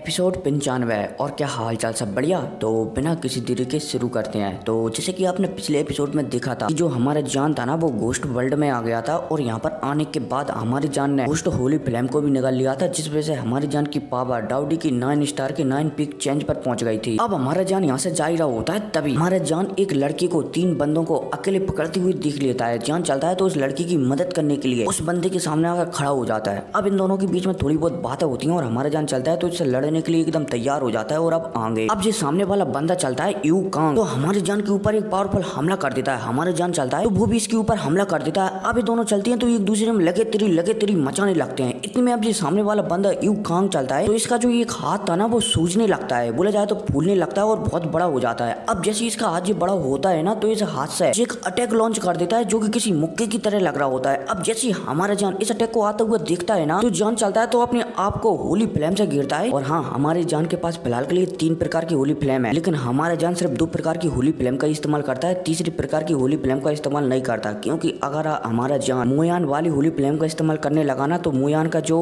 Episode 95 और क्या हाल चाल सब बढ़िया। तो बिना किसी देरी के शुरू करते हैं। तो जैसे कि आपने पिछले एपिसोड में देखा था कि जो हमारा जान था ना वो घोस्ट वर्ल्ड में आ गया था और यहाँ पर आने के बाद हमारी जान ने घोस्ट होली फ्लेम को भी निकाल लिया था, जिस वजह से हमारी जान की पावर डाउडी की 9 स्टार की 9 पीक चेंज पर पहुंच गई थी। अब हमारा जान यहाँ से जा ही रहा होता है, तभी हमारा जान एक लड़की को 3 बंदों को अकेले पकड़ती हुई दिख लेता है। जान चलता है तो उस लड़की की मदद करने के लिए उस बंदे के सामने आकर खड़ा हो जाता है। अब इन दोनों के बीच में थोड़ी बहुत बातें होती हैं और हमारा जान चलता है तो इससे लड़ने के लिए एकदम तैयार हो जाता है। और अब आगे अब जो सामने वाला बंदा चलता है यू कांग, तो हमारी जान के ऊपर एक पावरफुल हमला कर देता है। हमारे जान चलता है तो वो भी इसके ऊपर हमला कर देता है। अब ये दोनों चलती हैं तो एक दूसरे में लगे तेरी मचाने लगते हैं। इतने में अब जो सामने वाला बंदा यू कांग चलता है तो इसका जो एक हाथ था ना वो सूजने लगता है, बोला जाए तो फूलने लगता है और बहुत बड़ा हो जाता है। अब जैसे इसका हाथ जो बड़ा होता है ना तो इस हाथ से एक अटैक लॉन्च कर देता है जो कि किसी मुक्के की तरह लग रहा होता है। अब जैसे हमारा जान इस अटैक को आता हुआ देखता है ना तो जान चलता है तो अपने आप को होली फ्लेम से गिरता है। और हाँ, हमारे जान के पास फिलहाल के लिए 3 प्रकार की होली फ्लेम है, लेकिन हमारा जान सिर्फ 2 प्रकार की होली फ्लेम का इस्तेमाल करता है, तीसरी प्रकार की होली फ्लेम का इस्तेमाल नहीं करता। क्योंकि अगर हमारा जान मोयान वाली होली फ्लेम का इस्तेमाल करने लगा ना तो मोयान का जो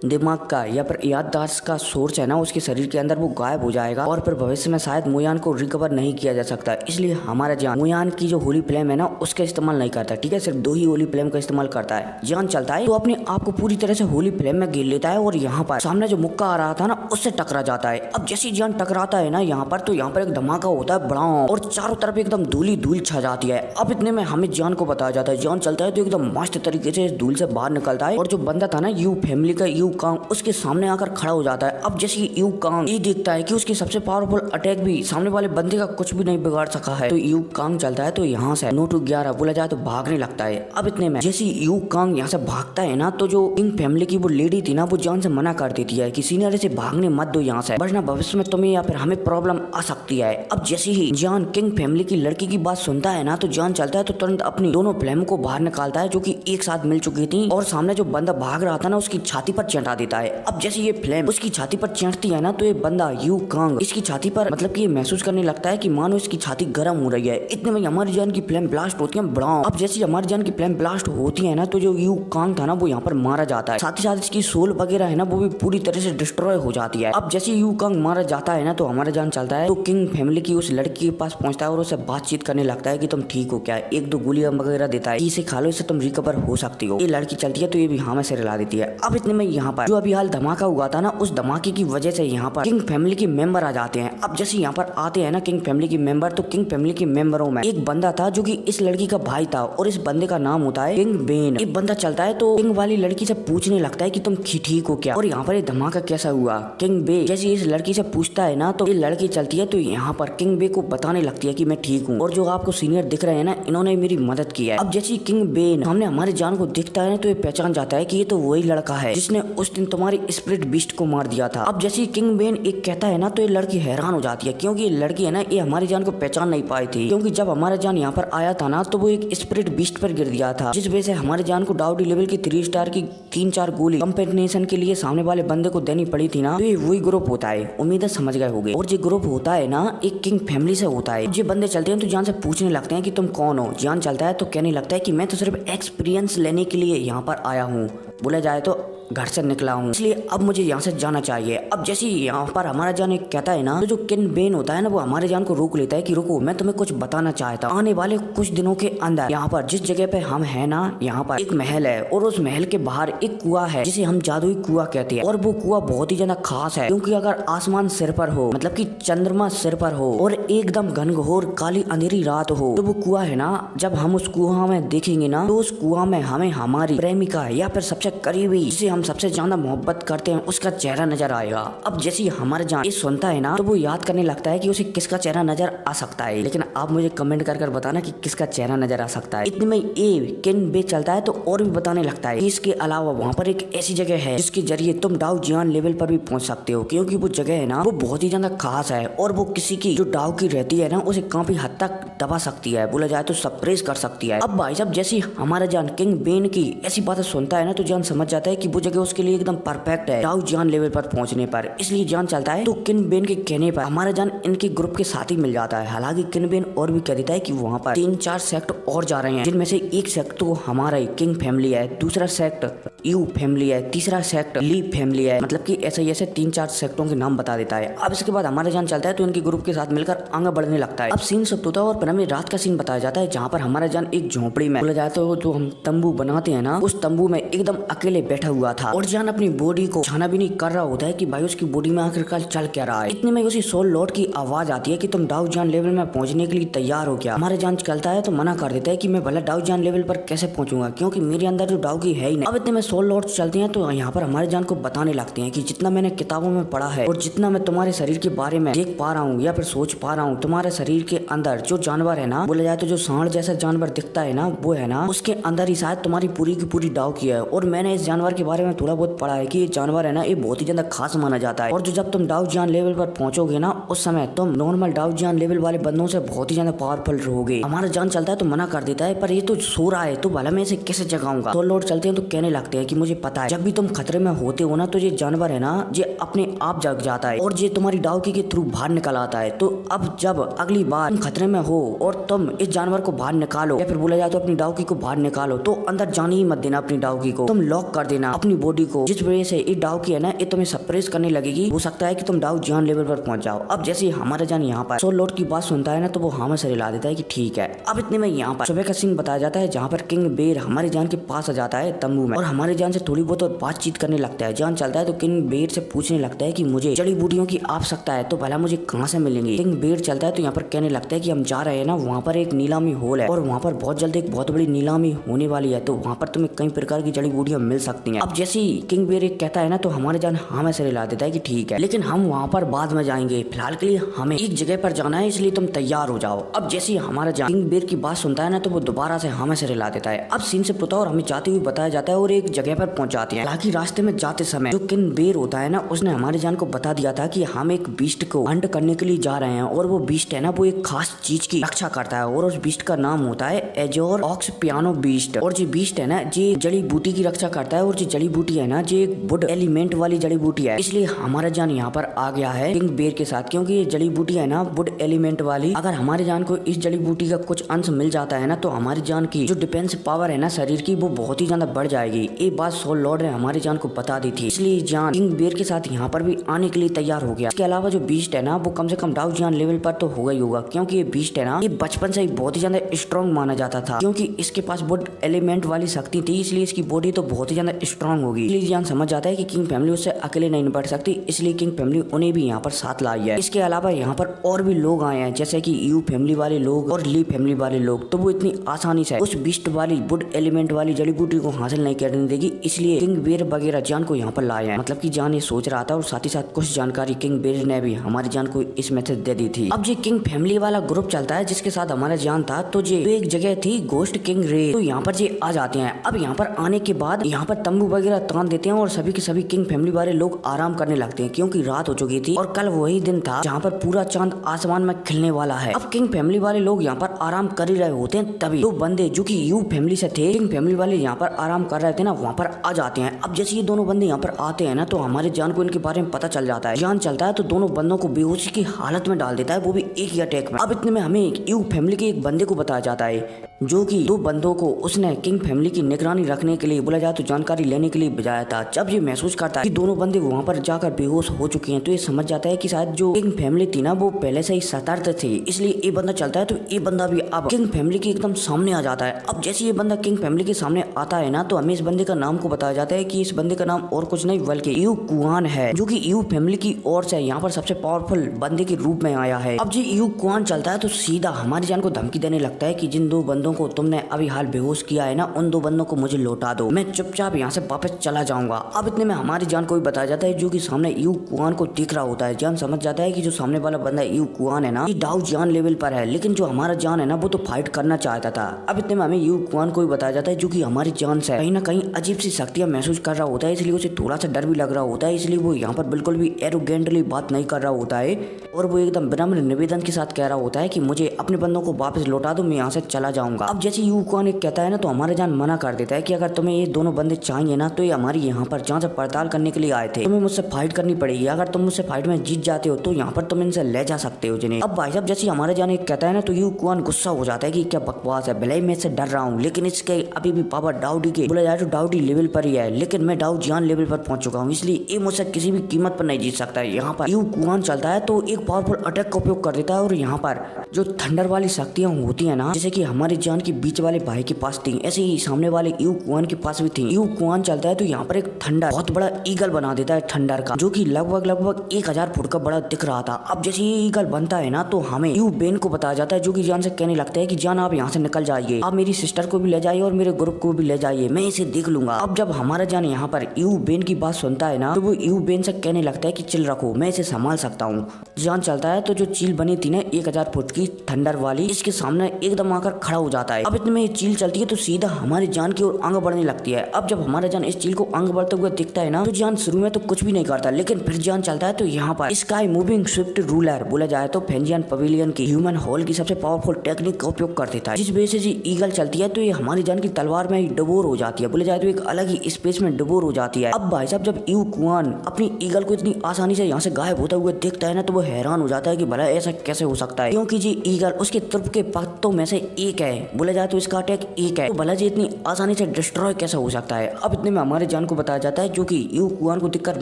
दिमाग का या फिर याददाश्त का सोर्स है ना उसके शरीर के अंदर वो गायब हो जाएगा और फिर भविष्य में शायद मोयान को रिकवर नहीं किया जा सकता। इसलिए हमारा जान मोयान की जो होली फ्लेम है ना उसका इस्तेमाल नहीं करता, ठीक है, सिर्फ 2 ही होली फ्लेम का इस्तेमाल करता है। जान चलता है तो अपने आप को पूरी तरह से होली फ्लेम में गिर लेता है और यहाँ पर सामने जो मुक्का आ रहा था ना उससे टकरा जाता है। अब जैसे जान टकराता है ना यहाँ पर तो यहाँ पर एक धमाका होता है बड़ा और चारों तरफ एकदम धूल छा जाती है। अब इतने में हमें जान को बताया जाता है। जान चलता है तो एकदम मस्त तरीके से इस धूल से बाहर निकलता है और जो बंदा था ना यू फैमिली का यू कांग उसके सामने आकर खड़ा हो जाता है। अब जैसे यू कांग ये देखता है कि उसकी सबसे पावरफुल अटैक भी सामने वाले बंदे का कुछ भी नहीं बिगाड़ सका है तो यू कांग चलता है तो यहाँ से 9 to 11 बोला जाए तो भागने लगता है। अब इतने में जैसे यू कांग यहाँ से भागता है ना तो जो किंग फैमिली की वो लेडी थी ना वो जान से मना कर देती है कि सीनियर से भागने मत दो यहाँ से, वरना भविष्य में तुम्हें या फिर हमें प्रॉब्लम आ सकती है। अब जैसे ही जान किंग फैमिली की लड़की की बात सुनता है ना तो जान चलता है तो तुरंत अपनी दोनों फ्लेम को बाहर निकालता है जो कि एक साथ मिल चुकी थी और सामने जो बंदा भाग रहा था ना उसकी छाती पर चढ़ा देता है। अब जैसे ये फ्लेम उसकी छाती पर चढ़ती है ना तो ये बंदा यू कांग इसकी छाती पर मतलब कि ये महसूस करने लगता है कि मानो इसकी छाती गर्म हो रही है। इतने में हमारी जान की फ्लेम ब्लास्ट होती है बड़ा। अब जैसे हमारी जान की फ्लेम ब्लास्ट होती है ना तो जो यू कांग था ना वो यहाँ पर मारा जाता है, साथ ही साथ इसकी सोल वगैरह है ना वो भी पूरी तरह से डिस्ट्रॉय हो जाती है। अब जैसे यू कांग मारा जाता है ना तो हमारा जान चलता है तो किंग फैमिली की उस लड़की के पास पहुंचता है और उससे बातचीत करने लगता है कि तुम ठीक हो क्या, 1-2 गोलियां वगैरह देता है, इसे खा लो, इससे तुम रिकवर हो सकती हो। ये लड़की चलती है तो ये भी हाँ में से रिला देती है। अब इतने में यहाँ पर जो अभी हाल धमाका हुआ था ना उस धमाके की वजह से यहाँ पर किंग फैमिली के मेंबर आ जाते हैं। अब जैसे यहाँ पर आते हैं ना किंग फैमिली के मेंबर तो किंग फैमिली के मेंबरों में एक बंदा था जो कि इस लड़की का भाई था और इस बंदे का नाम होता है किंग बेन। एक बंदा चलता है तो किंग वाली लड़की से पूछने लगता है कि तुम ठीक हो क्या और यहाँ पर ये धमाका कैसा हुआ। किंग बे जैसे इस लड़की से पूछता है ना तो ये लड़की चलती है तो यहाँ पर किंग बे को बताने लगती है कि मैं ठीक हूँ और जो आपको सीनियर दिख रहे हैं ना इन्होंने मेरी मदद की है। अब जैसे किंग बेन हमने हमारे जान को दिखता है तो ये पहचान जाता है कि ये तो वही लड़का है जिसने उस दिन तुम्हारी स्पिरिट बीस्ट को मार दिया था। अब जैसे किंग बेन एक कहता है ना तो ये लड़की हैरान हो जाती है क्योंकि ये लड़की है ना ये हमारी जान को पहचान नहीं पाई थी, क्योंकि जब हमारा जान यहाँ पर आया था ना तो वो एक स्पिरिट बीस्ट पर गिर दिया था, जिस वजह से हमारे जान को डाउडी लेवल की 3 स्टार की 3-4 गोली कंपेंसेशन के लिए सामने वाले बंदे को देनी पड़ी थी ना। तो ये वही ग्रुप होता है, उम्मीद है समझ गए होंगे। और जो ग्रुप होता है ना एक किंग फैमिली से होता है। जो बंदे चलते हैं तो जान से पूछने लगते हैं कि तुम कौन हो। जान चलता है तो कहने लगता है कि मैं तो सिर्फ एक्सपीरियंस लेने के लिए यहाँ पर आया हूँ, बोला जाए तो घर से निकला हूँ, इसलिए अब मुझे यहाँ से जाना चाहिए। अब जैसे यहाँ पर हमारा जान एक कहता है ना तो जो किंग बेन होता है ना वो हमारे जान को रोक लेता है कि रुको मैं तुम्हें कुछ बताना चाहता हूँ। आने वाले कुछ दिनों के अंदर यहाँ पर जिस जगह पे हम है ना यहाँ पर एक महल है और उस महल के बाहर एक कुआं है जिसे हम जादुई कुआं कहते हैं और वो कुआं बहुत ही ज्यादा खास है क्योंकि अगर आसमान सिर पर हो मतलब कि चंद्रमा सिर पर हो और एकदम घनघोर काली अंधेरी रात हो तो वो कुआं है ना जब हम उस कुआं में देखेंगे ना तो उस कुआं में हमें हमारी प्रेमिका या फिर सबसे करीबी जिसे हम सबसे ज्यादा मोहब्बत करते हैं उसका चेहरा नजर आएगा। अब जैसे हमारा जान ये सुनता है ना तो वो याद करने लगता है कि उसे किसका चेहरा नजर आ सकता है, लेकिन आप मुझे कमेंट कर बताना कि किसका चेहरा नजर आ सकता है। इतने में ये किंग बे चलता है तो और भी बताने लगता है कि इसके अलावा वहाँ पर एक ऐसी जगह है जिसके जरिए तुम डाउ जियान लेवल पर भी पहुंच सकते हो, क्योंकि वो जगह है ना वो बहुत ही ज्यादा खास है और वो किसी की जो डाउ की रहती है ना उसे काफी हद तक दबा सकती है, बोला जाए तो सप्रेस कर सकती है। अब भाई साहब जैसे हमारा जान किंग बेन की ऐसी बातें सुनता है ना तो जान समझ जाता है कि वो जगह उसके लिए एकदम परफेक्ट है डाउ जान लेवल पर पहुंचने पर। इसलिए जान चलता है तो किन बेन के कहने पर हमारा जान इनके ग्रुप के साथ ही मिल जाता है। हालांकि किन बेन और भी कह देता है कि वहाँ पर 3-4 सेक्ट और जा रहे हैं, जिनमें से एक सेक्ट तो हमारा ही किंग फैमिली है, दूसरा सेक्ट यू फैमिली है, तीसरा सेक्ट ली फैमिली है। मतलब कि ऐसे 3-4 सेक्टों के नाम बता देता है। अब इसके बाद हमारा जान चलता है तो इनके ग्रुप के साथ मिलकर आगे बढ़ने लगता है। अब सीन सब होता है और फिर रात का सीन बताया जाता है, जहाँ पर हमारा जान एक झोपड़ी में बोला जाता है जो हम तंबू बनाते हैं ना, उस तंबू में एकदम अकेले बैठा हुआ था और जान अपनी बॉडी को छाना भी नहीं कर रहा होता है कि भाई उसकी बॉडी में आखिरकार चल क्या रहा है। इतने में उसी सोल लॉर्ड की आवाज आती है कि तुम डाउ जान लेवल में पहुंचने के लिए तैयार हो क्या। हमारा जान चलता है तो मना कर देता है कि मैं भला डाउ जान लेवल पर कैसे पहुंचूंगा, क्योंकि मेरे अंदर जो डाउ की है ही नहीं। अब इतने में सोल लॉर्ड चलते हैं तो यहाँ पर हमारे जान को बताने लगते हैं कि जितना मैंने किताबों में पढ़ा है और जितना मैं तुम्हारे शरीर के बारे में देख पा रहा हूँ या फिर सोच पा रहा हूँ, तुम्हारे शरीर के अंदर जो जानवर है ना, बोला जाए तो जो सांड जैसा जानवर दिखता है ना, वो है ना उसके अंदर ही शायद तुम्हारी पूरी की पूरी डाउ की है। और मैंने इस जानवर के बारे में थोड़ा बहुत पढ़ा है कि ये जानवर है ना, ये बहुत ही ज्यादा खास माना जाता है। और जो जब तुम डाउ जान लेवल पर पहुंचोगे ना, उस समय तुम नॉर्मल डाउ जान लेवल वाले बंदों से बहुत ही ज्यादा पावरफुल रहोगे। हमारा जान चलता है तो मना कर देता है, पर ये तो सो रहा है तो भला मैं इसे कैसे जगाऊंगा। तो लॉर्ड चलते हैं तो कहने लगते हैं कि मुझे पता है जब भी तुम खतरे में होते हो ना, तो ये जानवर है ना, ये अपने आप जग जाता है और ये तुम्हारी डाउ के थ्रू बाहर निकल आता है। तो अब जब अगली बार तुम खतरे में हो और तुम इस जानवर को बाहर निकालो या फिर बोला जाए तो अपनी डाउ की को बाहर निकालो, तो अंदर जाने ही मत देना अपनी डाउ की को, तुम लॉक कर देना अपनी बॉडी को, जिस वजह से ये डाउ की है ना, ये तुम्हें सप्रेस करने लगेगी। हो सकता है कि तुम डाउ जान लेवल पर पहुंच जाओ। अब जैसे हमारा जान यहाँ पर सोल लॉर्ड की बात सुनता है ना, तो वो हाँ में सर हिला देता है कि ठीक है। अब इतने में यहाँ पर सुबह का सीन बताया जाता है, जहाँ पर किंग बेर हमारे जान के पास आ जाता है तंबू में और हमारे जान से थोड़ी बहुत और बातचीत करने लगता है। जान चलता है तो किंग बेर से पूछने लगता है कि मुझे जड़ी बूटियों की आवश्यकता है, तो भला मुझे कहाँ से मिलेंगी। किंग बेर चलता है तो यहाँ पर कहने लगता है कि हम जा रहे हैं ना, वहाँ पर एक नीलामी हॉल है और वहाँ पर बहुत जल्द एक बहुत बड़ी नीलामी होने वाली है, तो वहाँ पर तुम्हें कई प्रकार की जड़ी बूटियां मिल सकती हैं। अब जैसे ही किंग बेर एक कहता है ना, तो हमारे जान हाँ में से हिला देता है कि ठीक है, लेकिन हम वहाँ पर बाद में जाएंगे, फिलहाल के लिए हमें एक जगह पर जाना है, इसलिए तुम तैयार हो जाओ। अब जैसे ही हमारा जान किंग बेर की बात सुनता है ना, तो वो दोबारा से हाँ में से हिला देता है। अब सीन से पुता और हमें जाते हुए बताया जाता है और एक जगह पर पहुंच जाते हैं। हालांकि रास्ते में जाते समय जो किंग बेर होता है ना, उसने हमारे जान को बता दिया था कि हम एक बीस्ट को हंट करने के लिए जा रहे हैं और वो बीस्ट है ना, वो एक खास चीज की रक्षा करता है और उस बीस्ट का नाम होता है एजोर ऑक्स पियानो बीस्ट। और जो बीस्ट है ना, ये जड़ी बूटी की रक्षा करता है और जो जड़ी बूटी है ना, ये एक वुड एलिमेंट वाली जड़ी बूटी है। इसलिए हमारा जान यहाँ पर आ गया है किंग बेर के साथ, क्योंकि ये जड़ी बूटी है ना वुड एलिमेंट वाली। अगर हमारे जान को इस जड़ी बूटी का कुछ अंश मिल जाता है ना, तो हमारी जान की जो डिफेंस पावर है ना शरीर की, वो बहुत ही ज्यादा बढ़ जाएगी। ये बात सोल लॉर्ड ने हमारे जान को बता दी थी, इसलिए जान किंग बेर के साथ यहाँ पर भी आने के लिए तैयार हो गया। इसके अलावा जो बीस्ट है ना, वो कम से कम डाउ जान लेवल पर तो होगा ही होगा, क्योंकि ये बीस्ट है ना, ये बचपन से ही बहुत ही ज्यादा स्ट्रॉन्ग माना जाता था, क्योंकि इसके पास वुड एलिमेंट वाली शक्ति थी, इसलिए इसकी बॉडी तो बहुत ही ज्यादा स्ट्रॉन्ग होगी। इसलिए जान समझ जाता है कि किंग फैमिली उससे अकेले नहीं निपट सकती, इसलिए किंग फैमिली उन्हें भी यहाँ पर साथ लाई है। इसके अलावा यहाँ पर और भी लोग आए हैं, जैसे कि यू फैमिली वाले लोग और ली फैमिली वाले लोग, तो वो इतनी आसानी से उस बीस्ट वाली वुड एलिमेंट वाली जड़ी बूटी को हासिल नहीं करने देगी, इसलिए किंग बेर वगैरह जान को यहाँ पर लाए हैं। मतलब कि जान ये सोच रहा था और साथ ही साथ कुछ जानकारी किंग बेर ने भी हमारी जान को इस मैसेज दे दी थी। अब ये किंग फैमिली वाला ग्रुप चलता है जिसके साथ हमारा जान था, तो ये एक जगह थी गोस्ट किंग रे, तो यहाँ पर ये आ जाते हैं। अब यहाँ पर आने के बाद यहाँ पर तंबू वगैरह तान देते हैं और सभी के सभी किंग फैमिली वाले लोग आराम करने लगते हैं, क्योंकि रात हो चुकी थी और कल वही दिन था जहाँ पर पूरा चांद आसमान में खिलने वाला है। अब किंग फैमिली वाले लोग यहाँ पर आराम कर ही रहे होते हैं, तभी दो बंदे जो कि यू फैमिली से थे, किंग फैमिली वाले यहाँ पर आराम कर रहे थे ना, वहाँ पर आ जाते हैं। अब जैसे ये दोनों बंदे यहाँ पर आते हैं ना, तो हमारे जान को इनके बारे में पता चल जाता है। जान चलता है तो दोनों बंदों को बेहोशी की हालत में डाल देता है, वो भी एक ही अटैक में। अब इतने में हमें यू फैमिली के एक बंदे को बताया जाता है, जो कि दो बंदों को उसने किंग फैमिली की निगरानी रखने के लिए, बोला जाए तो जानकारी लेने के लिए भेजाया था। जब ये महसूस करता है कि दोनों बंदे वहाँ पर जाकर बेहोश हो चुके हैं, तो ये समझ जाता है कि शायद जो किंग फैमिली थी ना, वो पहले से ही सतर्क थे, इसलिए ये बंदा चलता है तो ये बंदा भी अब किंग फैमिली के एकदम सामने आ जाता है। अब जैसे ये बंदा किंग फैमिली के सामने आता है ना, तो हमें इस बंदे का नाम को बताया जाता है कि इस बंदे का नाम और कुछ नहीं बल्कि यू कुआन है, जो कि यू फैमिली की ओर से यहाँ पर सबसे पावरफुल बंदे के रूप में आया है। अब जी यू कुआन चलता है तो सीधा हमारी जान को धमकी देने लगता है कि जिन दो बंदों को तुमने अभी हाल बेहोश किया है ना, उन दो बंदों को मुझे लौटा दो, मैं चुपचाप यहाँ से वापस चला जाऊंगा। अब इतने में हमारी जान को भी बताया जाता है, जो कि सामने यू कुआन को दिख रहा होता है। जान समझ जाता है कि जो सामने वाला बंदा यू कुआन है ना, ये डाउ जान लेवल पर है, लेकिन जो हमारा जान है ना, वो तो फाइट करना चाहता था। अब इतने में हमें यू कुआन को भी बताया जाता है, जो कि हमारी जान से कहीं ना कहीं अजीब सी शक्तियां महसूस कर रहा होता है, इसलिए उसे थोड़ा सा डर भी लग रहा होता है, इसलिए वो यहाँ पर बिल्कुल भी एरोगेंटली बात नहीं कर रहा होता है और वो एकदम विनम्र निवेदन के साथ कह रहा होता है कि मुझे अपने बंदों को वापस लौटा दो, मैं यहाँ से चला जाऊंगा। जाऊंगा। अब जैसे यू कुआन एक कहता है ना, तो हमारा जान मना कर देता है कि अगर तुम्हें ये दोनों बंदे चाहिए ना, तो ये हमारी यहाँ पर जांच पड़ताल करने के लिए आए थे, तुम्हें मुझसे फाइट करनी पड़ेगी। अगर तुम मुझसे फाइट में जीत जाते हो तो यहाँ पर तुम इनसे ले जा सकते हो जिन्हें। अब भाई साहब जैसे हमारे जान एक कहता है ना, तो यू कुआन गुस्सा हो जाता है कि क्या बकवास है, भले ही मैं इससे डर रहा हूँ, लेकिन इसके अभी भी पावर डाउडी के बोला जाए तो डाउडी लेवल पर ही है, लेकिन मैं डाउ जियान लेवल पर पहुंच चुका हूँ, इसलिए ये मुझसे किसी भी कीमत पर नहीं जीत सकता है। यहाँ पर यू कुआन चलता है तो एक पावरफुल अटैक का उपयोग कर देता है, और यहाँ पर जो थंडर वाली शक्तियां होती है ना, जैसे कि हमारे जान के बीच वाले भाई के पास थी, ऐसे ही सामने वाले यू कुआन के पास भी थी। यू कुआन चलता है तो यहाँ पर एक थंडर बहुत बड़ा ईगल बना देता है थंडर का, जो कि लगभग 1000 फुट का बड़ा दिख रहा था। अब जैसे ये ईगल बनता है ना, तो हमें यू बेन को बताया जाता है, जो कि जान से कहने लगता है कि जान आप यहाँ से निकल जाइए, आप मेरी सिस्टर को भी ले जाइए और मेरे ग्रुप को भी ले जाइए, मैं इसे देख लूंगा। अब जब हमारा जान यहाँ पर यू बेन की बात सुनता है ना, तो वो यू बेन से कहने लगता है कि चिल रखो, मैं इसे संभाल सकता हूँ। जान चलता है तो जो चील बनी थी ना 1000 फुट की थंडर वाली, इसके सामने एकदम आकर खड़ा हो जाता है। अब इतने में ये चील चलती है तो सीधा हमारी जान की ओर आगे बढ़ने लगती है। अब जब हमारा जान इस चील को आगे बढ़ते हुए दिखता है ना, तो जान शुरू में तो कुछ भी नहीं करता, लेकिन फिर जान चलता है तो यहाँ पर स्काई मूविंग स्विफ्ट रूलर बोला जाए तो फेंजियन पवेलियन की ह्यूमन हॉल की सबसे पावरफुल टेक्निक का उपयोग कर देता है, जिस वजह से ईगल चलती है तो ये हमारी जान की तलवार में ही डबोर हो जाती है, बोले जाए तो एक अलग ही स्पेस में डबोर हो जाती है। अब भाई साहब जब यू कुआन अपनी ईगल को इतनी आसानी से यहाँ से गायब होता हुआ देखता है ना, तो वो हैरान हो जाता है कि भला ऐसा कैसे हो सकता है, क्योंकि जी ईगल उसके तुर्प के पत्तों में से एक है, बोला जाए तो इसका अटैक एक है, तो भला जी इतनी आसानी से डिस्ट्रॉय कैसे हो सकता है। अब इतने में हमारे जान को बताया जाता है, जो कि यू कुआन को देखकर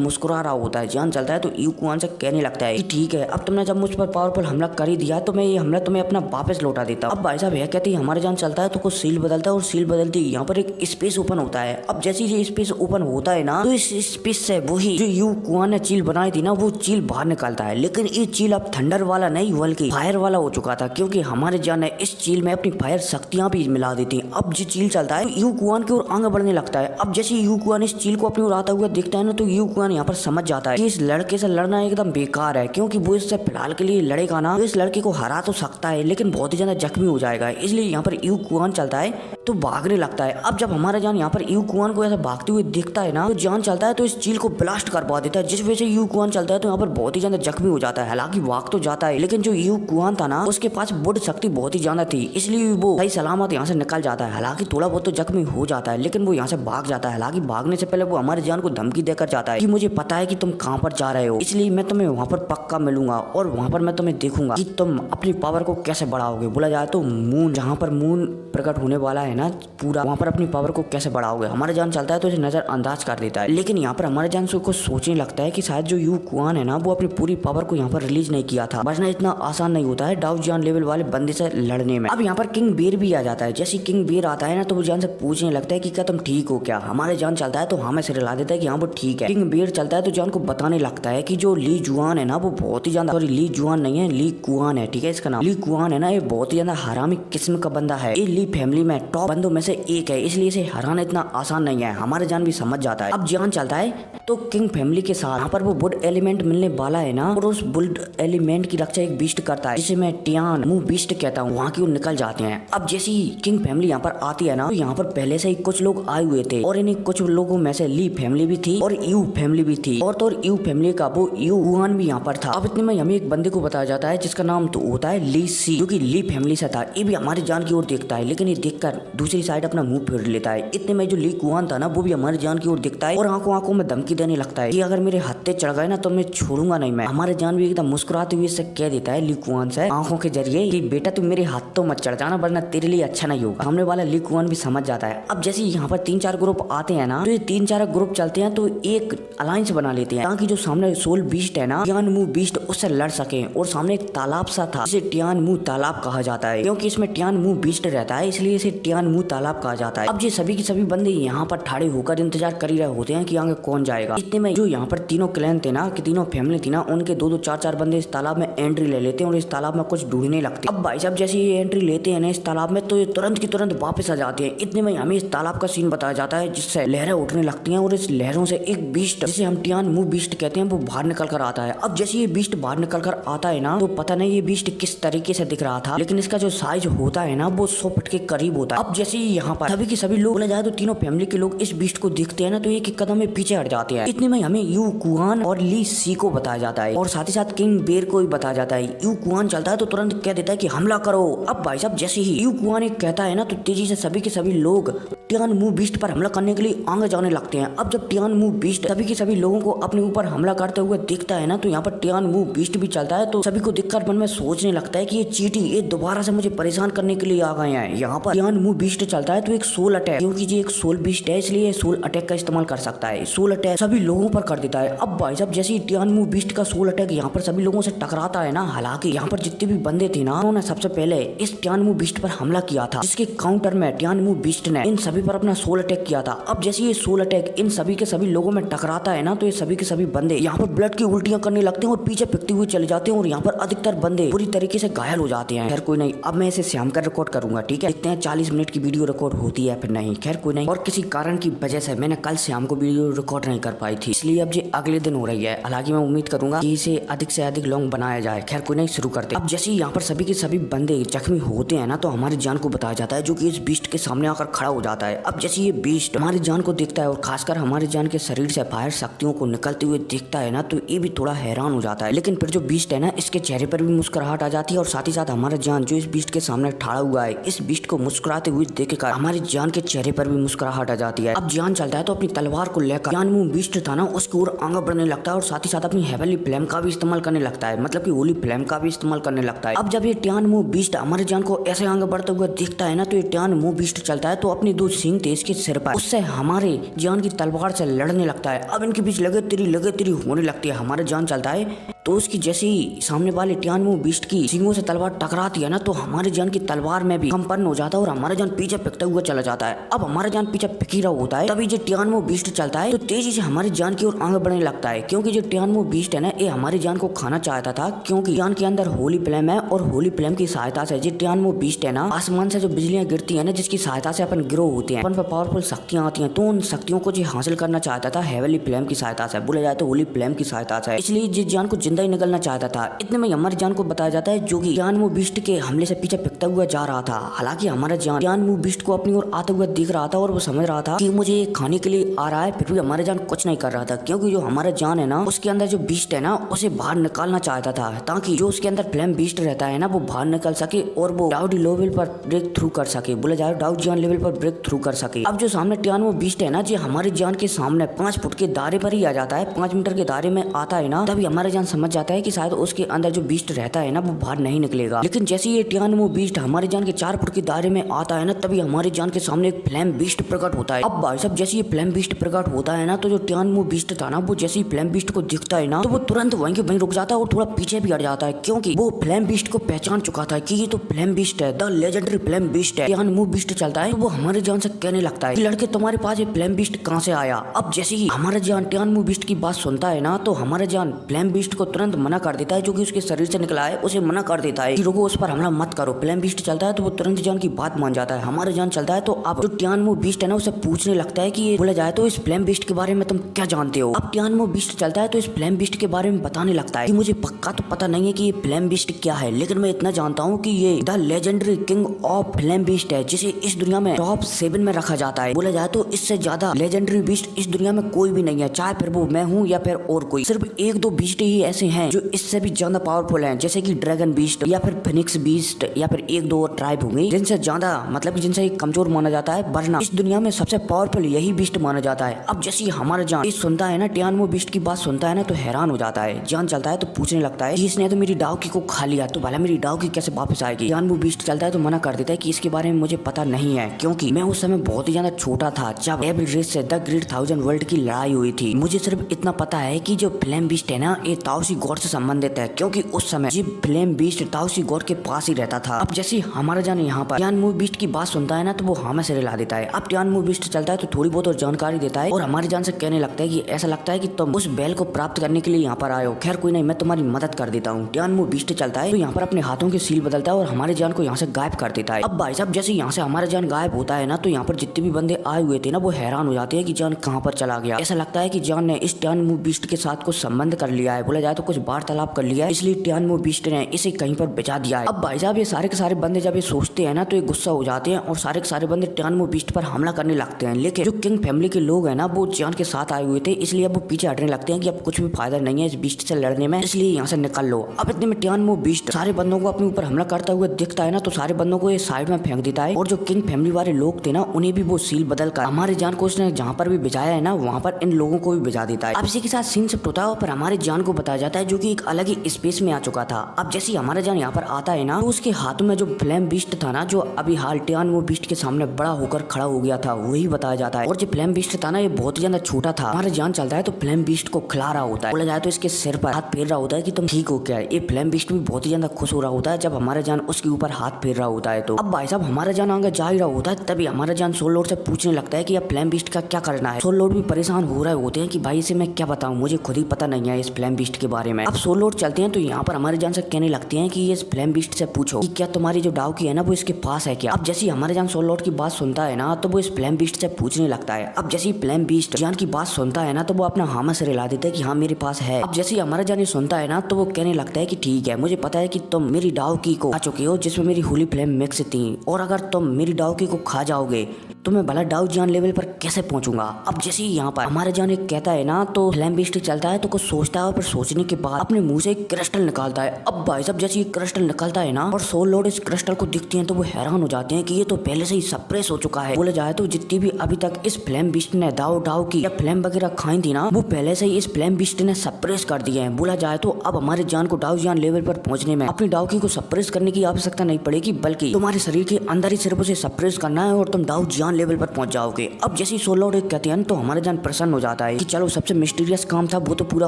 मुस्कुरा रहा होता है। जान चलता है तो यू कुआन से कहने लगता है कि ठीक है, अब तुमने जब मुझ पर पावरफुल हमला कर ही दिया तो मैं ये हमला तुम्हें अपना वापस लौटा देता हूँ। अब भाई साहब यह कहते ही हमारे जान चलता है तो कुछ सील बदलता है, और सील बदलती यहाँ पर एक स्पेस ओपन होता है। अब जैसे ये स्पेस ओपन होता है ना, तो इस स्पेस से वही जो यू कुआन ने चील बनाई थी ना, वो चील बाहर निकलता है, लेकिन ये चील अब थंडर वाला नहीं बल्कि फायर वाला हो चुका था, क्योंकि हमारे जान ने इस चील में अपनी फायर शक्तियां भी मिला दी थी। अब जो चील चलता है तो यू कुआन की ओर आगे बढ़ने लगता है। अब जैसे यू कुआन इस चील को अपनी ओर आता हुआ देखता है ना, तो यू कुआन यहाँ पर समझ जाता है कि इस लड़के से लड़ना एकदम बेकार है, क्योंकि वो इससे फिलहाल के लिए लड़ेगा ना, तो इस लड़के को हरा तो सकता है लेकिन बहुत ही ज्यादा जख्मी हो जाएगा, इसलिए यहाँ पर यू कुआन चलता है तो भागने लगता है। अब जब हमारा जान यहाँ पर यू कुआन को ऐसा भागते हुए देखता है ना, तो जान चलता है तो इस चील को ब्लास्ट करवा देता है, जिस वजह से यू कुआन चलता है तो यहाँ पर बहुत ही ज्यादा जख्मी हो जाता है। हालांकि भाग तो जाता है, लेकिन जो यू कुआन था ना, उसके पास बुद्ध शक्ति बहुत ही ज्यादा थी, इसलिए वो सही सलामत यहाँ से निकल जाता है। हालांकि थोड़ा बहुत तो जख्मी हो जाता है, लेकिन वो यहाँ से भाग जाता है। हालांकि भागने से पहले वो हमारे जान को धमकी देकर जाता है कि मुझे पता है कि तुम कहाँ पर जा रहे हो, इसलिए मैं तुम्हें वहाँ पर पक्का मिलूंगा और वहाँ पर मैं तुम्हें देखूंगा कि तुम अपनी पावर को कैसे बढ़ाओगे। बोला जाए तो मून, जहाँ पर मून प्रकट होने वाला है ना पूरा, वहाँ पर अपनी पावर को कैसे बढ़ाओगे। हमारा जान चलता है तो इसे नजरअंदाज कर देता है, लेकिन यहाँ पर हमारे जान को सोचने लगता है कि शायद जो यू कुआन है ना, वो अपनी पूरी पावर को यहाँ पर रिलीज नहीं किया था, बचना इतना आसान नहीं होता है डाउ जियान लेवल वाले बंदे से लड़ने में। अब यहाँ पर किंग बेर भी आ जाता है। जैसे किंग बेर आता है ना, तो वो जान से पूछने लगता है कि क्या तुम ठीक हो क्या। हमारे जान चलता है तो हमें सिर हिला देता है कि हाँ वो ठीक है। किंग बेर चलता है तो जान को बताने लगता है कि जो ली जुआन है ना, वो बहुत ही ज्यादा, सॉरी ली जुआन नहीं है, ली कुआन है, ठीक है इसका नाम। ली कुआन है ना, ये बहुत ही ज्यादा हरामी किस्म का बंदा है, ये ली फैमिली में टॉप बंदों में से एक है, इसलिए इसे हराना इतना आसान नहीं है। हमारे जान भी समझ जाता है। अब जान चलता है तो किंग फैमिली के साथ यहाँ पर वो वुड एलिमेंट मिलने वाला है ना, और उस वुड एलिमेंट की रक्षा एक बीस्ट करता है, जिसे मैं टियान मुंह बीस्ट कहता हूँ, वहाँ की ओर निकल जाते हैं। अब जैसी किंग फैमिली यहाँ पर आती है ना, तो यहाँ पर पहले से ही कुछ लोग आए हुए थे, और इन्हीं कुछ लोगों में से ली फैमिली भी थी और यू फैमिली भी थी, और तो यू फैमिली का वो यू कुआन भी यहाँ पर था। अब इतने में हमें एक बंदे को बताया जाता है जिसका नाम तो होता है ली सी, जो कि ली फैमिली से था। ये भी हमारी जान की ओर देखता है, लेकिन ये देखकर दूसरी साइड अपना मुंह फेर लेता है। इतने में जो ली कुआन था ना, वो भी हमारी जान की ओर देखता है और आंखों आंखों में धमकी देने लगता है कि अगर मेरे हत्थे चढ़ गए ना तो मैं छोड़ूंगा नहीं मैं। हमारे जान भी एकदम मुस्कुराते हुए इससे कह देता है ली कुआन से आंखों के जरिए कि बेटा तुम मेरे हाथों मत चढ़ जाना, वरना तेरे लिए अच्छा नहीं होगा। सामने वाला ली कुआन भी समझ जाता है। अब जैसे यहाँ पर 3-4 ग्रुप आते हैं ना, तो ये 3-4 ग्रुप चलते हैं तो एक अलायंस बना लेते हैं, ताकि जो सामने सोल बीस्ट है ना, टियान मुंह बीस्ट, उससे लड़ सके। और सामने एक तालाब सा था, जिसे टियान मुंह तालाब कहा जाता है, क्योंकि इसमें टियान मुंह बीस्ट रहता है, इसलिए इसे टियान मुंह तालाब कहा जाता है। अब ये सभी के सभी बंदे यहाँ पर ठाड़े होकर इंतजार कर ही रहे होते हैं कि आगे कौन जाएगा। इतने में जो यहाँ पर तीनों क्लैन थे ना, कि तीनों फैमिली थी ना, उनके 2-2 4-4 बंदे इस तालाब में एंट्री ले लेते हैं और इस तालाब में कुछ ढूंढने लगते हैं। अब भाई साहब जैसे ये एंट्री लेते हैं ना इस तालाब में, तो ये तुरंत की तुरंत वापस आ जाते हैं। इतने में हमें इस तालाब का सीन बताया जाता है, जिससे लहरें उठने लगती हैं, और इस लहरों से एक बीस्ट, जिसे हम टियान मुंह बीस्ट कहते हैं, वो बाहर निकल कर आता है। अब जैसे ये बीस्ट बाहर निकल कर आता है ना, तो पता नहीं ये बीस्ट किस तरीके से दिख रहा था, लेकिन इसका जो साइज होता है ना, वो 100 फुट के करीब होता है। अब जैसे यहाँ पर सभी के सभी लोग बोला जाए तो तीनों फैमिली के लोग इस बीस्ट को देखते हैं ना, तो एक कदम में पीछे हट जाते हैं। इतने में हमें यू कुआन और ली सी को बताया जाता है, और साथ ही साथ किंग बेर को भी बताया जाता है। यू कुआन चलता है तो तुरंत कह देता है कि हमला करो। अब भाई साहब जैसे ही लियू कुआन कहता है ना तो तेजी से सभी के सभी लोग टियानमू बीस्ट पर हमला करने के लिए आगे जाने लगते हैं। अब जब टियानमू बीस्ट सभी के सभी लोगों को अपने ऊपर हमला करते हुए दिखता है ना तो यहाँ पर टियानमू बीस्ट भी चलता है। तो सभी को देखकर मन में सोचने लगता है कि ये चींटी ये दोबारा से मुझे परेशान करने के लिए आ गए हैं। यहाँ पर टियानमू बीस्ट चलता है तो एक सोल अटैक, क्योंकि ये एक सोल बीस्ट है इसलिए सोल अटैक का इस्तेमाल कर सकता है। सोल अटैक सभी लोगों पर कर देता है। अब भाई साहब जैसे टियानमू बीस्ट का सोल अटैक यहाँ पर सभी लोगों से टकराता है ना, हालांकि यहाँ पर जितने भी बंदे थे ना उन्होंने सबसे पहले इस टियानमू बीस्ट पर हमला किया था, जिसके काउंटर में टियानमू बीस्ट ने इन सभी पर अपना सोल अटैक किया था। अब जैसे ये सोल अटैक इन सभी के सभी लोगों में टकराता है ना तो ये सभी के सभी बंदे यहाँ पर ब्लड की उल्टियां करने लगते हैं और पीछे फेंकते हुए चले जाते हैं और यहाँ पर अधिकतर बंदे पूरी तरीके से घायल हो जाते हैं। खैर कोई नहीं, अब मैं इसे शाम का रिकॉर्ड करूंगा, ठीक है, देखते हैं 40 मिनट की वीडियो रिकॉर्ड होती है फिर नहीं। खैर कोई नहीं, और किसी कारण की वजह से मैंने कल शाम को वीडियो रिकॉर्ड नहीं कर पाई थी, इसलिए अब ये अगले दिन हो रही है। हालांकि मैं उम्मीद करूंगा कि इसे अधिक से अधिक लॉन्ग बनाया जाए। खैर कोई नहीं, शुरू करते। अब जैसे यहाँ पर सभी के सभी बंदे जख्मी होते हैं ना तो हमारी जान को बताया जाता है, जो कि इस बीस्ट के सामने आकर खड़ा हो जाता है। अब जैसे ये बीस्ट हमारी जान को देखता है और खासकर हमारी जान के शरीर से बाहर शक्तियों को निकलते हुए देखता है ना तो ये भी थोड़ा हैरान हो जाता है। लेकिन फिर जो बीस्ट है ना इसके चेहरे पर भी मुस्कुराहट आ जाती है और साथ ही साथ हमारा जान जो इस बीस्ट के सामने खड़ा हुआ है इस बीस्ट को मुस्कुराते हुए देखकर हमारी जान के चेहरे पर भी मुस्कुराहट आ जाती है। अब जान चलता है तो अपनी तलवार को लेकर टियानमू बीस्ट था ना उसकी ओर आगे बढ़ने लगता है और साथ ही साथ अपनी हेवनली फ्लेम का भी इस्तेमाल करने लगता है, मतलब कि होली फ्लेम का भी इस्तेमाल करने लगता है। अब जब ये टियानमू बीस्ट हमारे जान को ऐसे आगे बढ़ते हुए देखता है ना तो ये टियानमू बीस्ट चलता है तो अपनी दो सींग थे इसके सिर पर, उससे हमारे जान की तलवार से लड़ने लगता है। अब इनके बीच लगे तेरी होने लगती है। हमारा जान चलता है तो उसकी जैसे ही सामने वाले टियानमू बीस्ट की सींगों से तलवार टकराती है ना तो हमारे जान की तलवार में भी कंपन हो जाता है और हमारा जान पीछे फेंकते हुए चला जाता है। अब हमारा जान पीछे फेंक ही रहा होता है, तभी जो टियानमू बीस्ट चलता है तो तेजी से हमारी जान की ओर आगे बढ़ने लगता है, क्योंकि जो टियानमू बीस्ट है ना ये हमारी जान को खाना चाहता था, क्योंकि जान के अंदर होली फ्लेम है और होली फ्लेम की सहायता से जो टियानमू बीस्ट है ना आसमान से जो बिजलियां गिरती है ना जिसकी सहायता से अपन ग्रो होते हैं, अपन पर पावरफुल शक्तियां आती हैं, तो उन शक्तियों को जो हासिल करना चाहता था हेवनली फ्लेम की सहायता से, बोला जाए तो होली फ्लेम की सहायता से, इसलिए जिस जान को जिंदा ही निकलना चाहता था। इतने में हमारी जान को बताया जाता है जो कि टियानमू बीस्ट के हमले से पीछे फेंकता हुआ जा रहा था। हालांकि हमारा जान टियानमू बीस्ट को अपनी ओर आते हुए दिख रहा था और वो समझ रहा था कि मुझे ये खाने के लिए आ रहा है, फिर भी हमारा जान कुछ नहीं कर रहा था, क्योंकि जो हमारा जान है ना उसके अंदर जो बीस्ट है ना उसे बाहर निकालना चाहता था, ताकि जो उसके अंदर फ्लेम बीस्ट रहता है ना वो बाहर निकल सके और वो डाउडी लेवल पर ब्रेक थ्रू कर सके, बोला जाए डाउड जान लेवल पर ब्रेक थ्रू कर सके। अब जो सामने टियानमू बीस्ट है ना जी हमारे जान के सामने 5 फुट के दायरे पर ही आ जाता है, 5 मीटर के दायरे में आता है ना, तभी हमारा जान समझ जाता है कि शायद उसके अंदर जो बीस्ट रहता है ना वो बाहर नहीं निकलेगा। लेकिन जैसे ये टियानमू बीस्ट हमारे जान के 4 फुट के दायरे में आता है ना तभी हमारे जान के सामने एक फ्लेम बीस्ट प्रकट होता है। अब भाई साहब जैसे ये फ्लेम बीस्ट प्रकट होता है ना तो जो टियानमू बीस्ट था ना वो जैसे ही फ्लेम बीस्ट को दिखता है ना तो वो तुरंत वहीं के वहीं रुक जाता है और थोड़ा पीछे भी हट जाता है, क्योंकि वो फ्लेम बीस्ट को पहचान चुका था कि ये तो फ्लेम बीस्ट है, द लेजेंडरी फ्लेम बीस्ट है। टियानमू बीस्ट चलता है तो वो हमारे जान से कहने लगता है कि लड़के तुम्हारे पास ये फ्लेम बीस्ट कहाँ से आया। अब जैसे ही हमारा जान टियानमू बीस्ट की बात सुनता है ना तो हमारा जान फ्लेम बीस्ट को तुरंत मना कर देता है, जो कि उसके शरीर से निकला है उसे मना कर देता है कि रुको उस पर हमला मत करो। फ्लेम बीस्ट चलता है तो वो तुरंत जान की बात मान जाता है। हमारा जान चलता है तो अब जो टियानमू बीस्ट है ना उसे पूछने लगता है कि ये बोला जाए तो इस फ्लेम बीस्ट के बारे में तुम क्या जानते हो। अब टियानमू बीस्ट चलता है तो इस फ्लेम बीस्ट के बारे में बताने लगता है कि मुझे पक्का तो पता नहीं है कि ये फ्लेम बीस्ट क्या है, लेकिन मैं इतना जानता हूँ कि ये the legendary king of flame beast है, जिसे इस दुनिया में टॉप 7 में रखा जाता है। बोला जाए तो इससे ज्यादा लेजेंडरी बीस्ट इस दुनिया में कोई भी नहीं है, चाहे फिर वो मैं हूँ या फिर और कोई। सिर्फ 1-2 बीस्ट ही ऐसे हैं जो इससे भी ज्यादा पावरफुल हैं, जैसे कि ड्रैगन बीस्ट या फिर फिनिक्स बीस्ट या फिर 1-2 और ट्राइब होंगे जिनसे ज्यादा मतलब जिनसे कमजोर माना जाता है, वरना इस दुनिया में सबसे पावरफुल यही बीस्ट माना जाता है। अब जैसे हमारा जान इस सुनता है ना टियानमू बीस्ट की बात सुनता है ना तो हैरान हो जाता है। जान चलता है तो पूछने लगता है कि इसने तो मेरी डाउकी को खा लिया, तो भला मेरी डाउकी कैसे वापस आएगी। टियानमू बीस्ट चलता है तो मना कर देता है कि इसके बारे में मुझे पता नहीं है, क्योंकि मैं उस समय बहुत ही ज्यादा छोटा था जब एबल रेस से द ग्रेट 1000 वर्ल्ड की लड़ाई हुई थी। मुझे सिर्फ इतना पता है कि जो फ्लेम बीस्ट है ना ये ताओसी गॉड से संबंधित है, क्योंकि उस समय जी फ्लेम बीस्ट ताओसी गॉड के पास ही रहता था। अब जैसे हमारा जान यहाँ पर टियानमू बीस्ट की बात सुनता है ना तो वो हमें से ला देता है। अब टियानमू बीस्ट चलता है तो थोड़ी बहुत और जानकारी देता है और हमारी जान से कहने लगता है कि ऐसा लगता है कि तुम उस बैल को प्राप्त करने के लिए यहाँ पर आए हो। खैर कोई नहीं, मैं तुम्हारी मदद कर देता हूँ। टियानमू बीस्ट चलता है तो यहाँ पर अपने हाथों की सील बदलता है और हमारे जान को यहाँ से गायब कर देता है। अब भाई साहब जैसे यहाँ से हमारा जान गायब होता है ना तो यहाँ पर जितने भी बंदे आए हुए थे ना वो हैरान हो जाते हैं कि जान कहाँ पर चला गया। ऐसा लगता है कि जान ने इस टियानमू बीस्ट के साथ कुछ संबंध कर लिया है, बोला जाए तो तो कुछ वार्तालाप कर लिया है, इसलिए टियानमो बीस्ट ने इसे कहीं पर बचा दिया है। अब भाई साहब ये सारे के सारे बंदे जब ये सोचते हैं ना तो ये गुस्सा हो जाते हैं और सारे के सारे बंदे टियानमो बीस्ट पर हमला करने लगते हैं। लेकिन जो किंग फैमिली के लोग हैं ना वो जियान के साथ आए हुए थे, इसलिए अब वो पीछे हटने लगते हैं कि अब कुछ भी फायदा नहीं है इस बीस्ट से लड़ने में, इसलिए यहाँ से निकल लो। अब इतने में टियानमो बीस्ट सारे बंदों को अपने ऊपर हमला करता हुआ दिखता है ना तो सारे बंदों को ये साइड में फेंक देता है और जो किंग फैमिली वाले लोग थे ना उन्हें भी वो सील बदल कर हमारे जान को उसने जहाँ पर भी भिजाया है ना वहाँ पर इन लोगों को भी भिजा देता है। अब इसी के साथ सीन शिफ्ट होता है पर हमारे जान को बताया जाता है जो कि एक अलग ही स्पेस में आ चुका था। अब जैसे हमारा जान यहाँ पर आता है ना तो उसके हाथों में जो फ्लेम बीस्ट था ना जो अभी हाल टियानमो बीस्ट के सामने बड़ा होकर खड़ा हो गया था वही बताया जाता है। और जो फ्लेम बीस्ट था ना ये बहुत ही ज्यादा छोटा था। हमारा जान चलता है तो फ्लेम बीस्ट को खिला रहा होता है, बोला जाए तो इसके सिर पर हाथ फेर रहा होता है कि तुम ठीक हो क्या। ये फ्लेम बीस्ट भी बहुत ही ज्यादा खुश हो रहा होता है जब हमारा जान उसके ऊपर हाथ फेर रहा होता है। तो अब भाई साहब हमारा जान आगे जा ही रहा होता है तभी हमारा जान सोल लॉर्ड से पूछने लगता है कि अब फ्लेम बीस्ट का क्या करना है। सोल लॉर्ड भी परेशान हो रहे होते हैं कि भाई इसे मैं क्या बताऊं, मुझे खुद ही पता नहीं है इस फ्लेम बीस्ट के बारे में। अब सोल लॉर्ड चलते हैं तो यहाँ पर हमारे जान से कहने लगते हैं कि इस फ्लेम बीस्ट से पूछो कि क्या तुम्हारी जो डाव की है ना वो इसके पास है क्या। अब जैसे हमारे जान सोल लॉर्ड की बात सुनता है ना तो वो इस फ्लेम बीस्ट से पूछने लगता है। अब जैसे फ्लेम बीस्ट जान की बात सुनता है ना तो वो अपना हाँ में सिर हिला देता है कि हाँ मेरे पास है। अब जैसे हमारा जान ये सुनता है ना तो वो कहने लगता है कि ठीक है मुझे पता है कि तुम मेरी डाव की को खा चुके हो जिसमें मेरी होली फ्लेम मिक्स थी और अगर तुम मेरी डाव की को खा जाओगे तो मैं भला डाउ जान लेवल पर कैसे पहुंचूंगा। अब जैसे यहाँ पर हमारे जान एक कहता है ना तो फ्लेम बीस्ट चलता है तो कुछ सोचता है और फिर सोचने के बाद अपने मुंह से एक क्रिस्टल निकालता है। अब भाई साहब जैसे ये क्रिस्टल निकलता है ना और सोल लॉर्ड इस क्रिस्टल को दिखते हैं तो वो हैरान हो जाते हैं कि ये तो पहले से ही सप्रेस हो चुका है। बोला जाए तो जितनी भी अभी तक इस फ्लेम बीस्ट ने डाउ की या फ्लेम वगैरह खाई थी ना वो पहले से ही इस फ्लेम बीस्ट ने सप्रेस कर दिए हैं। बोला जाए तो अब हमारे जान को डाउ जान लेवल पर पहुंचने में अपनी डाउ की को सप्रेस करने की आवश्यकता नहीं पड़ेगी बल्कि तुम्हारे शरीर के अंदर ही सिर्फ उसे सप्रेस करना है और तुम डाउ जान लेवल पर पहुंच जाओगे। अब जैसे सोल लॉर्ड कहते हैं तो हमारे जान प्रसन्न हो जाता है कि चलो सबसे मिस्टीरियस काम था वो तो पूरा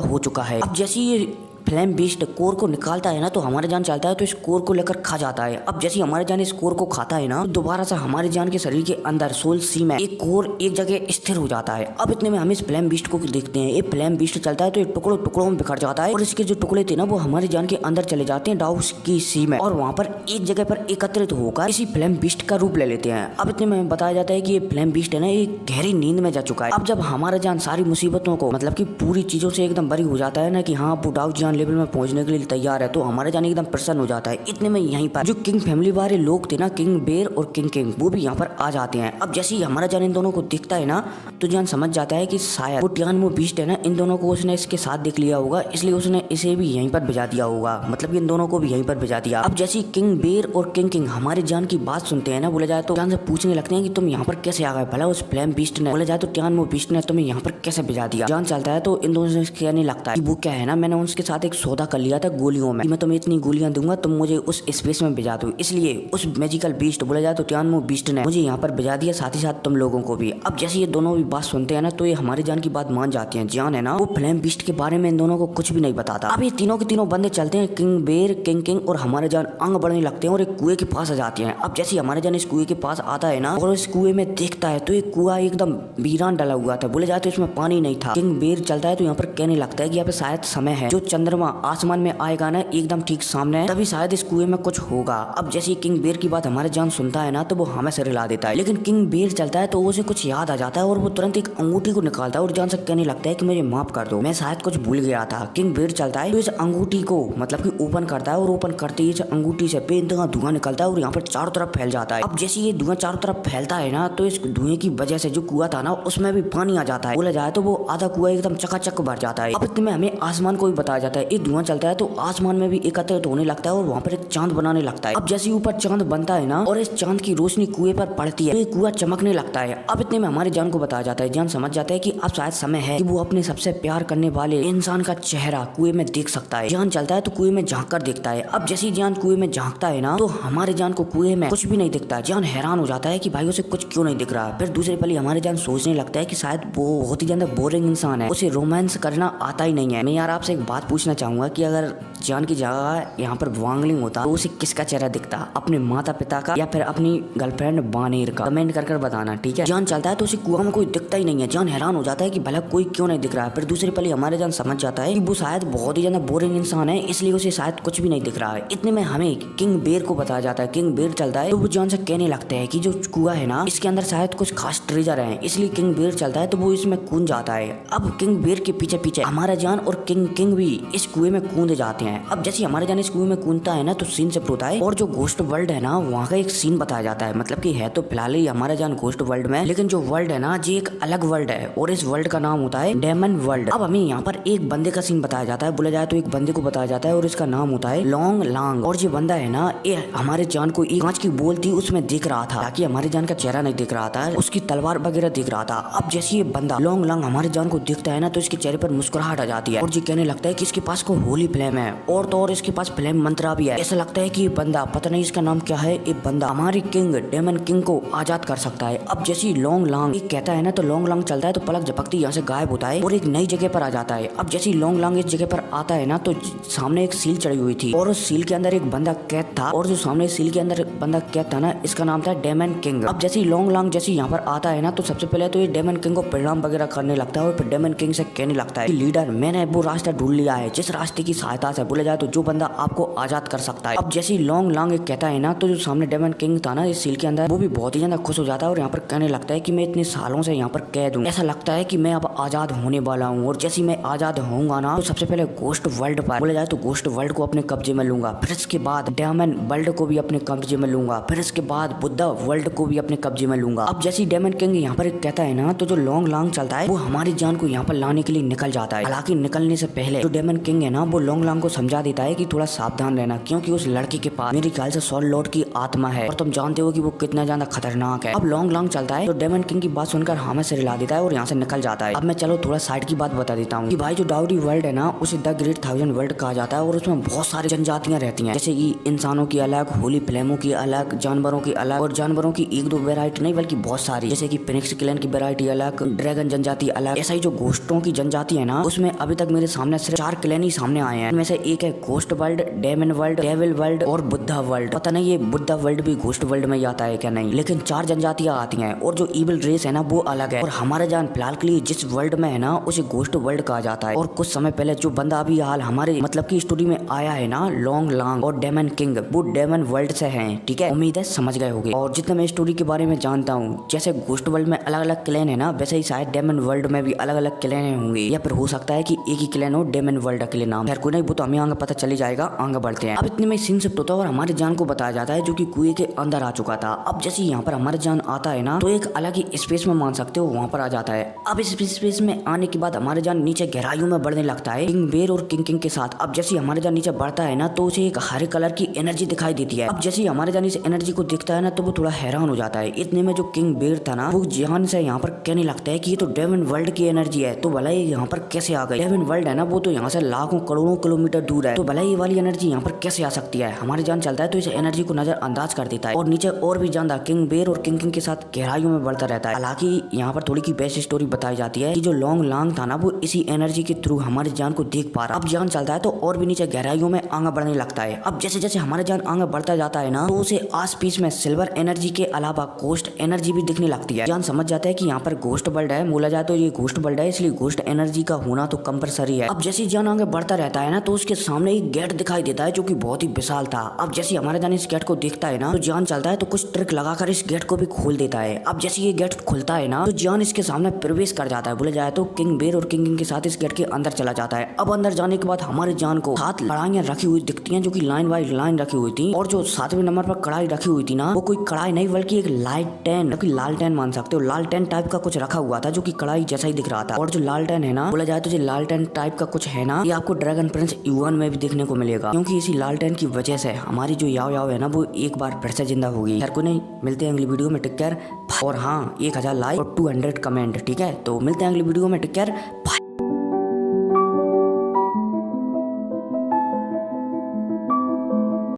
हो चुका है। अब जैसे ये फ्लेम बीस्ट कोर को निकालता है ना तो हमारे जान चलता है तो इस कोर को लेकर खा जाता है। अब जैसे हमारे जान इस कोर को खाता है ना तो दोबारा से हमारे जान के शरीर के अंदर सोल सी में एक कोर एक जगह स्थिर हो जाता है। अब इतने में हम इस फ्लेम बीस्ट को देखते हैं। ये फ्लेम बीस्ट चलता है तो ये टुकड़ों टुकड़ों में बिखर जाता है और इसके जो टुकड़े थे ना वो हमारे जान के अंदर चले जाते हैं डाउस की सी में और वहाँ पर एक जगह पर एकत्रित होकर इसी फ्लेम बीस्ट का रूप ले लेते हैं। अब इतने में बताया जाता है कि ये फ्लेम बीस्ट है ना ये गहरी नींद में जा चुका है। अब जब हमारा जान सारी मुसीबतों को मतलब की पूरी चीजों से एकदम बरी हो जाता है ना कि हाँ वो डाउस जान लेवल में पहुंचने तैयार है तो हमारे जान एकदम प्रसन्न हो जाता है। इतने में यहीं पर जो किंग फैमिली वाले लोग थे ना किंग बेर और किंग वो भी यहाँ पर आ जाते हैं। अब जैसे ही हमारा जान इन दोनों को दिखता है ना तो जान समझ जाता है कि शायद वो टियानमो बीस्ट है ना इन दोनों को उसने इसके साथ देख लिया होगा इसलिए उसने इसे भी यहीं पर भिजा दिया होगा, मतलब इन दोनों को भी यहीं पर भिजा दिया। अब जैसे किंग बेर और किंग हमारे जान की बात सुनते हैं ना बोला जाए तो जान से पूछने लगते हैं कि तुम यहाँ पर कैसे आ गए, भला उस फ्लेम बीस्ट ने बोला जाए तो टियानमो बीस्ट ने तुम्हें यहाँ पर कैसे भिजा दिया। जान चलता है तो इन दोनों से कहने लगता है कि वो क्या है ना मैंने उनके साथ एक सौदा कर लिया था गोलियों में, मैं तुम्हें इतनी गोलियां दूंगा तुम मुझे उस स्पेस में भिजा दो, इसलिए उस मैजिकल बीस्ट बोला जाए तो टियानमो बीस्ट ने मुझे यहाँ पर भिजा दिया साथ ही साथ तुम लोगों को भी। अब जैसे ये दोनों भी बात सुनते हैं ना तो ये हमारे जान की बात मान जाते हैं। जान है ना वो फ्लेम बीस्ट के बारे में इन दोनों को कुछ भी नहीं बताता। अब ये तीनों के तीनों बंदे चलते हैं किंग बेर किंग और हमारे जान आंग बढ़ने लगते हैं और एक कुएं के पास आ जाते हैं। अब जैसे हमारे जान इस कुएं के पास आता है ना और इस कुएं में देखता है तो ये कुआं एकदम वीरान डला हुआ था, बोले जाए तो इसमें पानी नहीं था। किंग बेर चलता है तो यहाँ पर कहने लगता है कि यहाँ पे शायद समय है जो चंद्रमा आसमान में आएगा ना एकदम ठीक सामने तभी शायद इस कुएं में कुछ होगा। अब जैसे किंग बेर की बात हमारे जान सुनता है ना तो वो हमें सिर हिला देता है, लेकिन किंग बेर चलता है तो उसे कुछ याद आ जाता है और वो तुरंत एक अंगूठी को निकालता है और जान से कहने लगता है कि मुझे माफ कर दो, मैं शायद कुछ भूल गया था। किंग बेर चलता है तो इस अंगूठी को मतलब कि ओपन करता है और ओपन करते ही इस अंगूठी से बेइंतहा धुआं निकलता है और यहाँ पर चारों तरफ फैल जाता है। अब जैसे ये धुआं चारों तरफ फैलता है ना तो इस धुएं की वजह से जो कुआं था ना उसमें भी पानी आ जाता है, बोला जाए तो वो आधा कुआं एकदम चकाचक भर जाता है। अब इतने में हमें आसमान को भी बताया जाता है। ये धुआं चलता है तो आसमान में भी एकत्रित होने लगता है और वहाँ पर एक चांद बनाने लगता है। अब जैसे ऊपर चांद बनता है ना और इस चांद की रोशनी कुएं पर पड़ती है तो ये कुआं चमकने लगता है। अब इतने में हमारे जान को बताया जाता है, जान समझ जाता है कि अब शायद समय है कि वो अपने सबसे प्यार करने वाले इंसान का चेहरा कुएं में देख सकता है। जान चलता है तो कुएं में झांक कर देखता है। अब जैसे जान कुएं में झांकता है ना तो हमारे जान को कुएं में कुछ भी नहीं दिखता। जान हैरान हो जाता है कि भाई उसे कुछ क्यों नहीं दिख रहा। फिर दूसरे पल हमारे जान सोचने लगता है कि शायद वो बहुत ही ज्यादा बोरिंग इंसान है, उसे रोमांस करना आता ही नहीं है। मैं यार आपसे एक बात पूछना चाहूंगा कि अगर जान की जगह यहाँ पर वांगलिंग होता तो उसे किसका चेहरा दिखता, अपने माता पिता का या फिर अपनी गर्लफ्रेंड बानेर का? कमेंट कर बताना, ठीक है। जान चलता है तो उसे कुआं में कोई दिखता ही नहीं है। जान हैरान हो जाता है कि भला कोई क्यों नहीं दिख रहा है। फिर दूसरे पल हमारे जान समझ जाता है कि वो शायद बहुत ही ज्यादा बोरिंग इंसान है, इसलिए उसे शायद कुछ भी नहीं दिख रहा है। इतने में हमें किंग बेर को बताया जाता है। किंग बेर चलता है तो वो जान से कहने लगता है कि जो कुआं है ना, इसके अंदर शायद कुछ खास ट्रेजर है, इसलिए किंग बेर चलता है तो वो इसमें कूद जाता है। अब किंग बेर के पीछे पीछे हमारा जान और किंग भी इस कुएं में कूद जाते हैं। अब जैसे हमारा जान इस कुएं में कूदता है ना तो सीन शिफ्ट होता है और जो घोस्ट वर्ल्ड है ना वहाँ का एक सीन बताया जाता है। मतलब कि है तो फिलहाल ही हमारा जान घोस्ट वर्ल्ड में, लेकिन जो वर्ल्ड है ना जी एक अलग वर्ल्ड है और इस वर्ल्ड का नाम होता है डेमन वर्ल्ड। अब हमें यहाँ पर एक बंदे का सीन बताया जाता है, बोला जाए तो एक बंदे को बताया जाता है और इसका नाम होता है लॉन्ग लांग। और ये बंदा है ना ये हमारे जान को एक कांच की बोल थी उसमें दिख रहा था, ताकि हमारे जान का चेहरा नहीं दिख रहा था, उसकी तलवार वगैरह दिख रहा था। अब जैसे ये बंदा लॉन्ग लांग हमारे जान को दिखता है ना तो इसके चेहरे पर मुस्कुराहट आ जाती है और ये कहने लगता है कि इसके पास को होली फ्लेम है और तो और इसके पास फ्लेम मंत्रा भी है। ऐसा लगता है कि ये बंदा, पता नहीं इसका नाम क्या है, ये बंदा हमारी किंग डेमन किंग को आजाद कर सकता है। अब जैसे लॉन्ग लांग कहता है ना तो लॉन्ग लांग चलता है तो पलक झपकती यहाँ से गायब होता है और एक नई जगह पर आ जाता है। अब जैसे लॉन्ग लांग इस जगह पर आता है ना तो सामने एक सील चढ़ी हुई थी और उस सील के अंदर एक बंदा कैद था और जो सामने सील के अंदर बंदा कैद था ना इसका नाम था डेमन किंग। अब जैसे लॉन्ग लांग जैसे यहाँ पर आता है ना तो सबसे पहले तो ये डेमन किंग को प्रणाम वगैरह करने लगता है और फिर डेमन किंग से कहने लगता है कि लीडर मैंने वो रास्ता ढूंढ लिया है जिस रास्ते की सहायता से बोला जाए तो जो बंदा आपको आजाद कर सकता है। अब जैसे लॉन्ग लांग एक कहता है ना तो जो सामने डेमन किंग था ना इस सील के अंदर वो भी बहुत ही ज्यादा खुश हो जाता है और यहाँ पर कहने लगता है कि मैं इतने सालों से यहाँ पर कैद हूँ, ऐसा लगता है कि मैं अब आजाद होने वाला हूँ और जैसे मैं आजाद होऊंगा ना तो सबसे पहले घोस्ट वर्ल्ड पर बोला जाए तो घोस्ट वर्ल्ड को अपने कब्जे में लूंगा, फिर इसके बाद डेमन वर्ल्ड को भी अपने कब्जे में लूंगा, फिर इसके बाद बुद्धा वर्ल्ड को भी अपने कब्जे में लूंगा। अब जैसे डेमन किंग यहाँ पर कहता है ना तो जो लॉन्ग लांग चलता है वो हमारी जान को यहाँ पर लाने के लिए निकल जाता है। हालांकि निकलने से पहले जो डेमन किंग है ना वो लॉन्ग लांग को समझा देता है कि थोड़ा सावधान रहना, क्योंकि उस लड़की के पास मेरे ख्याल से सॉल लॉर्ड की आत्मा है और तुम जानते हो कि वो कितना ज्यादा खतरनाक है। अब लॉन्ग लांग चलता है तो डेमन किंग की बात सुनकर हमें से हिला देता है और यहाँ से निकल जाता है। अब मैं चलो थोड़ा साइड की बात बता देता हूँ कि भाई जो डाउडी वर्ल्ड है ना उसे द ग्रेट 1000 वर्ल्ड कहा जाता है और उसमें बहुत सारी जनजातियां रहती हैं, जैसे कि इंसानों की अलग, होली फ्लेमों की अलग, जानवरों की अलग और जानवरों की एक दो वेरायटी नहीं बल्कि बहुत सारी, जैसे कि फिनिक्स क्लैन की वेरायटी अलग, ड्रैगन जनजाति अलग। ऐसा ही जो घोस्टों की जनजाति है ना उसमें अभी तक मेरे सामने सिर्फ 4 क्लैन ही सामने आए हैं। इनमें से एक है ghost world, demon world, devil world और बुद्धा वर्ल्ड। पता नहीं ये बुद्धा वर्ल्ड भी घोस्ट वर्ल्ड में आता है क्या नहीं, लेकिन 4 जनजातियां आती हैं और जो इविल रेस है ना वो अलग है। और हमारा जान फिलहाल के लिए जिस वर्ल्ड में है ना उसे घोस्ट वर्ल्ड कहा जाता है। और कुछ समय पहले जो बंदा अभी हाल हमारे मतलब की स्टोरी में आया है ना लॉन्ग लांग और डेमन किंग, वो डेमन वर्ल्ड से हैं, ठीक है। उम्मीद है समझ गए होंगे। और जितना मैं स्टोरी के बारे में जानता हूँ, जैसे घोस्ट वर्ल्ड में अलग अलग क्लैन है ना वैसे ही शायद डेमन वर्ल्ड में भी अलग अलग क्लैन होंगे, या फिर हो सकता है कि एक ही क्लैन हो डेमन वर्ल्ड अकेले नाम। खैर कोई नहीं, वो तो हमें आगे पता चली जाएगा, आगे बढ़ते हैं। अब इतने में सीन शिफ्ट होता है और हमारे जान को बताया जाता है जो कि कुएं के अंदर आ चुका था। अब जैसे यहाँ पर हमारे जान आता है ना तो एक अलग ही स्पेस में मान सकते हो वहाँ पर आ जाता है। अब इस स्पेस में आने के बाद हमारे जान नीचे गहराइयों में बढ़ने लगता है किंग बेर और किंग के साथ। अब जैसे हमारे जान नीचे बढ़ता है ना तो उसे एक हरे कलर की एनर्जी दिखाई देती है। अब जैसे हमारे जान इस एनर्जी को देखता है ना तो वो थोड़ा हैरान हो जाता है। इतने में जो किंग बेर था ना वो जान से यहाँ पर कहने लगता है कि ये तो डेमन वर्ल्ड की एनर्जी है, तो भला ये यहाँ पर कैसे आ गई। डेमन वर्ल्ड है ना वो तो यहाँ से लाखों करोड़ों किलोमीटर दूर है, तो भला ये वाली एनर्जी यहाँ पर कैसे आ सकती है। हमारे जान चलता है तो इस एनर्जी को नजर अंदाज कर देता है और नीचे और भी जानता किंग बेर और किंग के साथ गहराइयों में बढ़ता रहता है। हालांकि यहाँ पर थोड़ी की बेस्ट स्टोरी बताई जाती है कि जो लॉन्ग लांग था ना वो इसी एनर्जी के थ्रू हमारे जान को देख पा रहा। अब जान चलता है तो और भी नीचे गहराइयों में आगे बढ़ने लगता है। अब जैसे जैसे हमारे जान आगे बढ़ता जाता है ना तो उसे आस पास में सिल्वर एनर्जी के अलावा घोस्ट एनर्जी भी दिखने लगती है। जान समझ जाता है कि यहाँ पर घोस्ट वर्ल्ड है, बोला जाए तो ये घोस्ट वर्ल्ड है, इसलिए घोस्ट एनर्जी का होना तो कंपलसरी है। अब जैसे जान आगे बढ़ता रहता है ना तो उसके सामने एक गेट दिखाई देता है जो कि बहुत ही विशाल था। अब जैसे हमारे जान इस गेट को देखता है ना तो जान चलता है तो कुछ ट्रिक लगाकर इस गेट को भी खोल देता है। अब जैसे ये गेट खुलता है ना तो जान इसके सामने प्रवेश कर जाता है, बोला जाए तो किंग बेर और किंग के साथ इस गेट के अंदर चला जाता है। अब अंदर जाने के बाद हमारे जान को 7 कढ़ाइयां रखी हुई दिखती हैं जो कि लाइन बाई लाइन रखी हुई थी, और जो 7वें नंबर पर कढ़ाई रखी हुई थी ना वो कोई कढ़ाई नहीं बल्कि एक लालटेन मान सकते हो, लालटेन टाइप का कुछ रखा हुआ था जो कि कढ़ाई जैसा ही दिख रहा था। और जो लालटेन है ना बोला जाए तो जो लालटेन टाइप का कुछ है ना ये आपको ड्रैगन प्रिंस युआन में भी देखने को मिलेगा, क्योंकि इसी लालटेन की वजह से हमारी जो याओ याओ है ना वो एक बार फिर से जिंदा होगी। खैर कोई नहीं, मिलते हैं अगली वीडियो में, टेक केयर। और हाँ 1000 लाइक और 200 कमेंट, ठीक है। तो मिलते हैं अगली वीडियो में, टेक केयर, बाय।